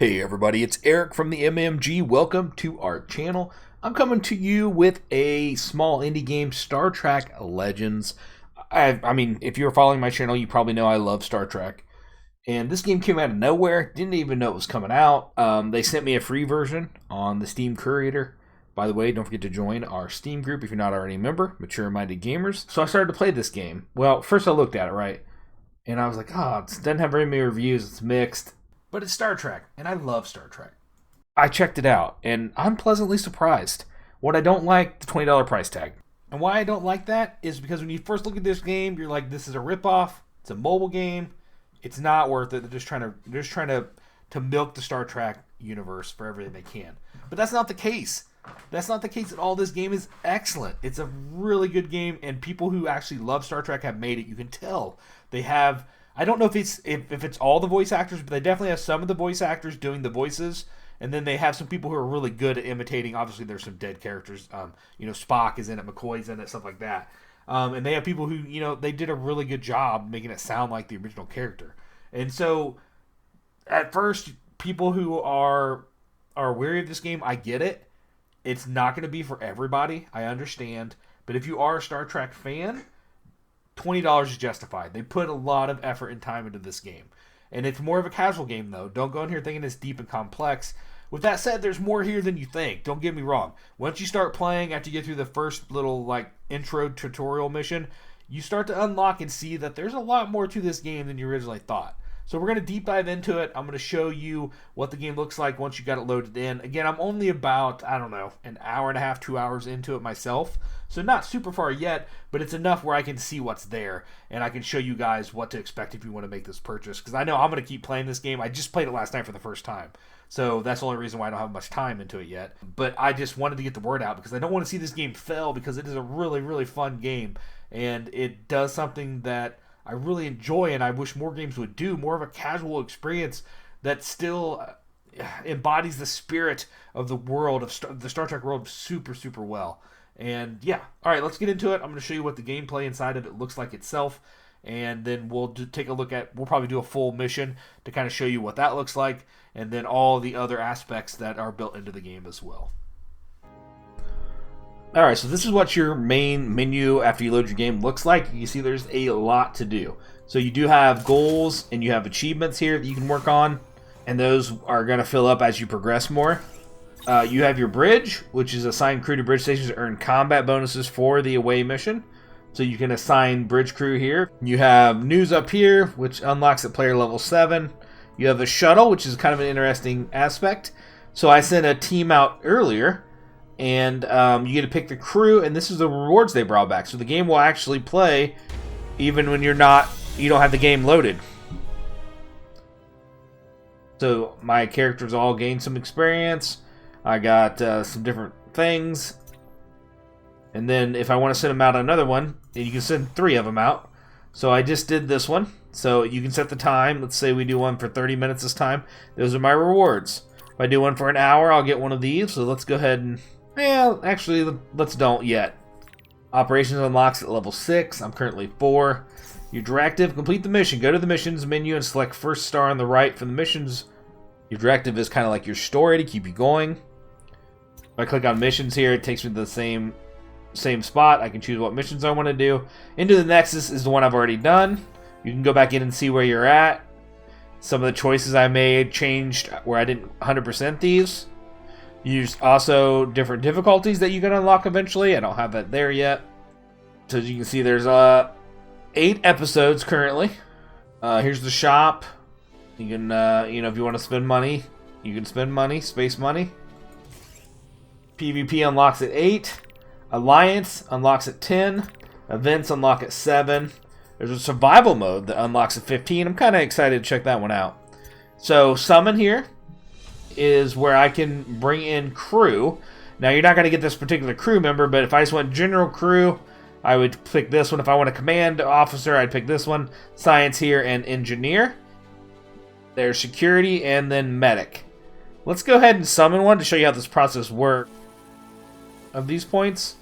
Hey everybody, it's Eric from the MMG. Welcome to our channel. I'm coming to you with a small indie game, Star Trek Legends. I mean, if you're following my channel, you probably know I love Star Trek. And this game came out of nowhere. Didn't even know it was coming out. They sent me a free version on the Steam Curator. By the way, don't forget to join our Steam group if you're not already a member, Mature Minded Gamers. So I started to play this game. Well, first I looked at it, right? And I was like, it doesn't have very many reviews. It's mixed. But it's Star Trek, and I love Star Trek. I checked it out, and I'm pleasantly surprised. What I don't like, the $20 price tag. And why I don't like that is because when you first look at this game, you're like, this is a ripoff. It's a mobile game. It's not worth it. They're just trying to milk the Star Trek universe for everything they can. But that's not the case. That's not the case at all. This game is excellent. It's a really good game, and people who actually love Star Trek have made it. You can tell. They have... I don't know if it's all the voice actors, but they definitely have some of the voice actors doing the voices, and then they have some people who are really good at imitating. Obviously, there's some dead characters. Spock is in it, McCoy's in it, stuff like that. And they have people who, they did a really good job making it sound like the original character. And so, at first, people who are weary of this game, I get it. It's not going to be for everybody. I understand. But if you are a Star Trek fan, $20 is justified. They put a lot of effort and time into this game. And it's more of a casual game, though. Don't go in here thinking it's deep and complex. With that said, there's more here than you think. Don't get me wrong. Once you start playing, after you get through the first little, intro tutorial mission, you start to unlock and see that there's a lot more to this game than you originally thought. So we're going to deep dive into it. I'm going to show you what the game looks like once you got it loaded in. Again, I'm only about, an hour and a half, 2 hours into it myself. So not super far yet, but it's enough where I can see what's there. And I can show you guys what to expect if you want to make this purchase. Because I know I'm going to keep playing this game. I just played it last night for the first time. So that's the only reason why I don't have much time into it yet. But I just wanted to get the word out because I don't want to see this game fail because it is a really, really fun game. And it does something that I really enjoy, and I wish more games would do, more of a casual experience that still embodies the spirit of the world, of the Star Trek world super, super well. And yeah, all right, let's get into it. I'm going to show you what the gameplay inside of it looks like itself, and then we'll take a look at, we'll probably do a full mission to kind of show you what that looks like, and then all the other aspects that are built into the game as well. Alright, so this is what your main menu after you load your game looks like. You see there's a lot to do. So you do have goals and you have achievements here that you can work on, and those are going to fill up as you progress more. You have your bridge, which is assign crew to bridge stations to earn combat bonuses for the away mission. So you can assign bridge crew here. You have news up here, which unlocks at player level 7. You have the shuttle, which is kind of an interesting aspect. So I sent a team out earlier, and you get to pick the crew, and this is the rewards they brought back. So the game will actually play even when you don't have the game loaded. So my characters all gain some experience. I got some different things. And then if I want to send them out another one, you can send 3 of them out. So I just did this one. So you can set the time. Let's say we do one for 30 minutes this time. Those are my rewards. If I do one for an hour, I'll get one of these. So let's go ahead and... actually, let's don't yet. Operations unlocks at level 6. I'm currently 4. Your directive, complete the mission. Go to the missions menu and select first star on the right for the missions. Your directive is kind of like your story to keep you going. If I click on missions here, it takes me to the same spot. I can choose what missions I want to do. Into the Nexus is the one I've already done. You can go back in and see where you're at. Some of the choices I made changed where I didn't 100% these. Use also different difficulties that you can unlock eventually. I don't have that there yet. So as you can see, there's 8 episodes currently. Here's the shop. You can, if you want to spend money, you can spend money, space money. PvP unlocks at 8. Alliance unlocks at 10. Events unlock at 7. There's a survival mode that unlocks at 15. I'm kind of excited to check that one out. So summon here is where I can bring in crew. Now you're not going to get this particular crew member, but if I just want general crew, I would pick this one. If I want a command officer, I'd pick this one. Science here and engineer. There's security and then medic. Let's go ahead and summon one to show you how this process works. Of these points.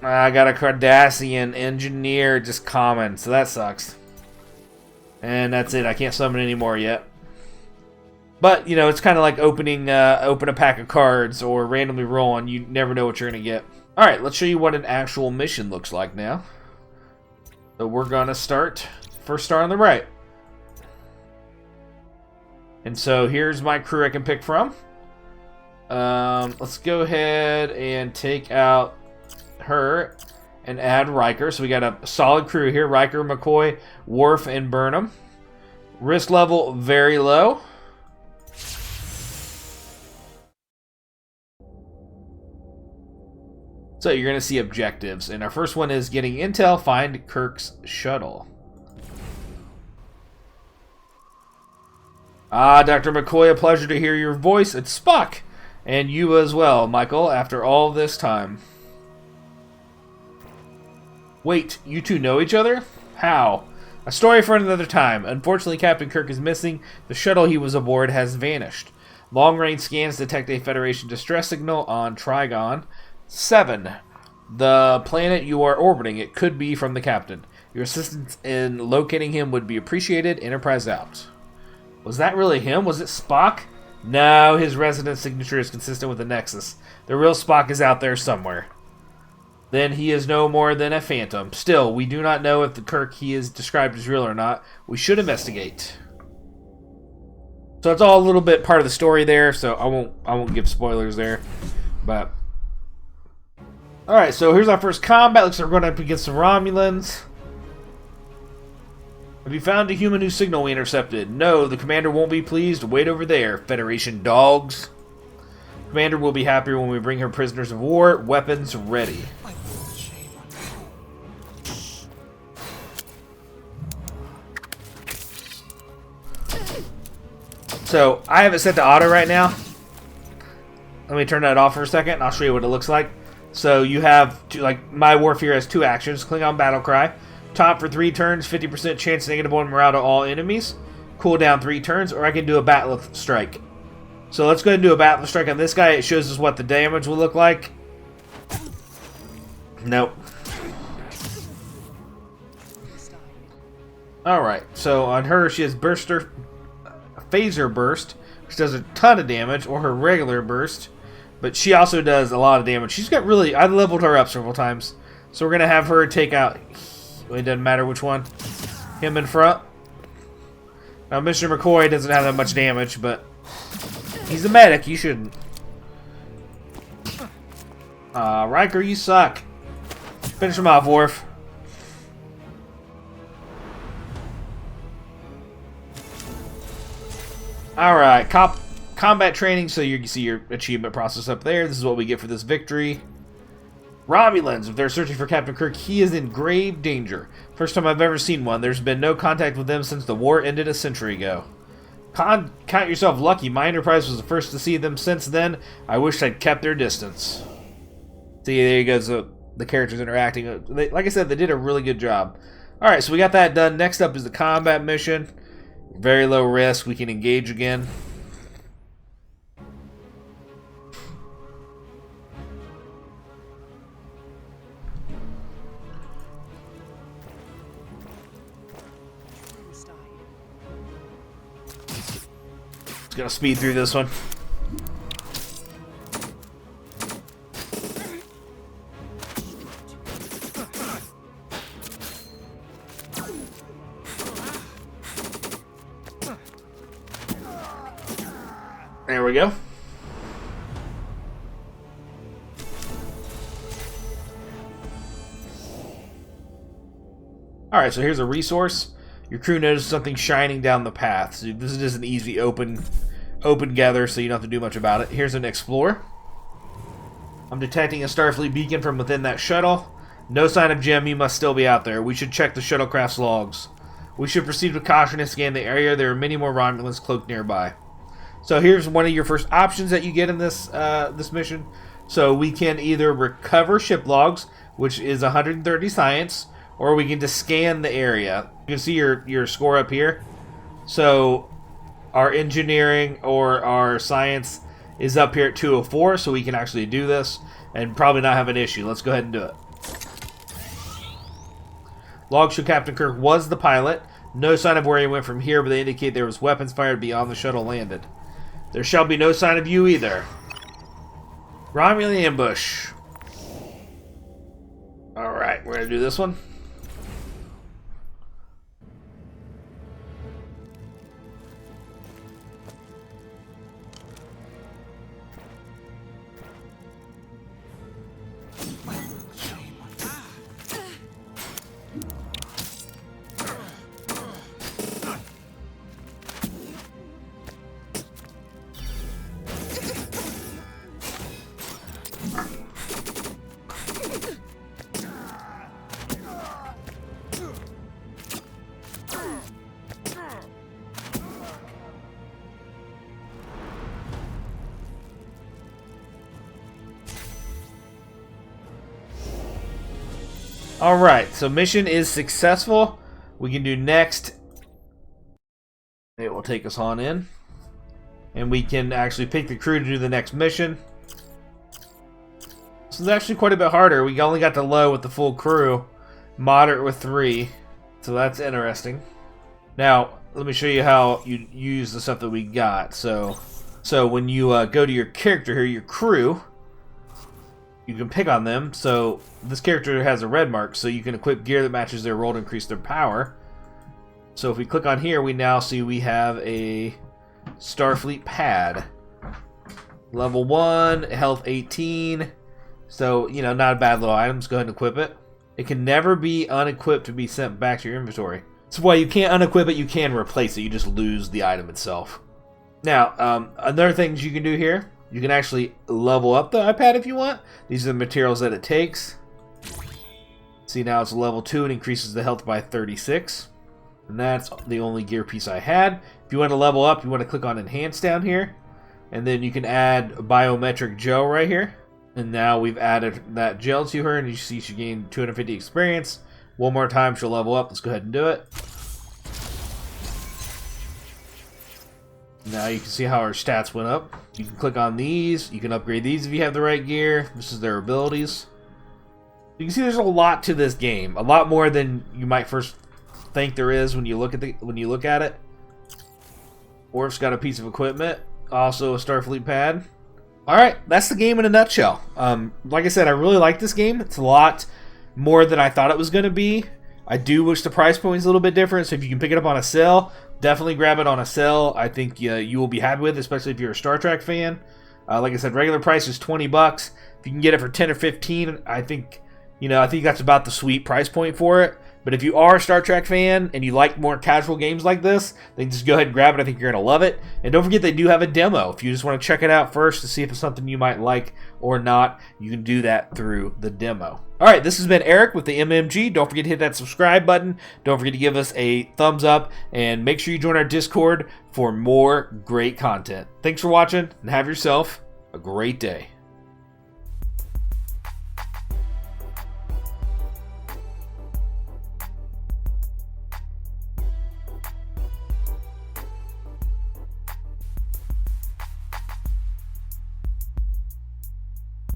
I got a Cardassian engineer just common, so that sucks. And that's it. I can't summon anymore yet. But, you know, it's kind of like open a pack of cards or randomly rolling. You never know what you're going to get. Alright, let's show you what an actual mission looks like now. So we're going to start. First star on the right. And so here's my crew I can pick from. Let's go ahead and take out her and add Riker. So we got a solid crew here. Riker, McCoy, Worf, and Burnham. Risk level very low. So you're going to see objectives. And our first one is getting intel, find Kirk's shuttle. Ah, Dr. McCoy, a pleasure to hear your voice. It's Spock. And you as well, Michael, after all this time. Wait, you two know each other? How? A story for another time. Unfortunately, Captain Kirk is missing. The shuttle he was aboard has vanished. Long-range scans detect a Federation distress signal on Trigon 7. The planet you are orbiting. It could be from the captain. Your assistance in locating him would be appreciated. Enterprise out. Was that really him? Was it Spock? No, his resident signature is consistent with the Nexus. The real Spock is out there somewhere. Then he is no more than a phantom. Still, we do not know if the Kirk he is described as real or not. We should investigate. So it's all a little bit part of the story there, so I won't give spoilers there. But alright, so here's our first combat. Looks like we're going up against some Romulans. Have you found a human whose signal we intercepted? No, the commander won't be pleased. Wait over there, Federation dogs. Commander will be happier when we bring her prisoners of war. Weapons ready. So, I have it set to auto right now. Let me turn that off for a second, and I'll show you what it looks like. So, you have, like, my Worf here has two actions. Klingon Battle Cry. Top for 3 turns, 50% chance -1 morale to all enemies. Cooldown 3 turns, or I can do a Battle Strike. So let's go ahead and do a Battle Strike on this guy. It shows us what the damage will look like. Nope. Alright, so on her, she has Phaser Burst, which does a ton of damage, or her regular burst. But she also does a lot of damage. She's got really... I leveled her up several times. So we're going to have her take out... It doesn't matter which one. Him in front. Now, Mr. McCoy doesn't have that much damage, but he's a medic. You shouldn't. Riker, you suck. Finish him off, Worf. Alright, combat training. So you can see your achievement process up there. This is what we get for this victory. Romulans, if they're searching for Captain Kirk, he is in grave danger. First time I've ever seen one. There's been no contact with them since the war ended a century ago. Count yourself lucky. My Enterprise was the first to see them since then. I wish I'd kept their distance. See, there you go. So the characters interacting. Like I said, they did a really good job. Alright, so we got that done. Next up is the combat mission. Very low risk. We can engage again. Gonna speed through this one. There we go. Alright, so here's a resource. Your crew notices something shining down the path. So this is just an easy open gather, so you don't have to do much about it. Here's an explorer. I'm detecting a Starfleet beacon from within that shuttle. No sign of Jim. He must still be out there. We should check the shuttlecraft's logs. We should proceed with caution and scan the area. There are many more Romulans cloaked nearby. So here's one of your first options that you get in this this mission. So we can either recover ship logs, which is 130 science, or we can just scan the area. You can see your score up here. So our engineering or our science is up here at 204, so we can actually do this and probably not have an issue. Let's go ahead and do it. Logs show Captain Kirk was the pilot. No sign of where he went from here, but they indicate there was weapons fired beyond the shuttle landed. There shall be no sign of you either. Romulan ambush. Alright, we're gonna do this one. Alright, so mission is successful. We can do next. It will take us on in. And we can actually pick the crew to do the next mission. This is actually quite a bit harder. We only got to low with the full crew. Moderate with 3. So that's interesting. Now, let me show you how you use the stuff that we got. So when you go to your character here, your crew, you can pick on them. So this character has a red mark, so you can equip gear that matches their role to increase their power. So if we click on here, we now see we have a Starfleet pad. Level 1, health 18. So, you know, not a bad little item. Let's go ahead and equip it. It can never be unequipped to be sent back to your inventory. That's why you can't unequip it, you can replace it. You just lose the item itself. Now, other things you can do here. You can actually level up the iPad if you want. These are the materials that it takes. See, now it's level 2 and increases the health by 36. And that's the only gear piece I had. If you want to level up, you want to click on Enhance down here. And then you can add Biometric Gel right here. And now we've added that gel to her, and you see she gained 250 experience. One more time, she'll level up. Let's go ahead and do it. Now you can see how her stats went up. You can click on these. You can upgrade these if you have the right gear. This is their abilities. You can see there's a lot to this game. A lot more than you might first think there is when you look at it. Worf's got a piece of equipment. Also a Starfleet pad. Alright, that's the game in a nutshell. Like I said, I really like this game. It's a lot more than I thought it was going to be. I do wish the price point is a little bit different, so if you can pick it up on a sale, definitely grab it on a sale. I think you will be happy with it, especially if you're a Star Trek fan. Like I said, regular price is $20. If you can get it for 10 or 15, I think that's about the sweet price point for it. But if you are a Star Trek fan and you like more casual games like this, then just go ahead and grab it. I think you're going to love it. And don't forget they do have a demo. If you just want to check it out first to see if it's something you might like or not, you can do that through the demo. Alright, this has been Eric with the MMG. Don't forget to hit that subscribe button. Don't forget to give us a thumbs up. And make sure you join our Discord for more great content. Thanks for watching and have yourself a great day.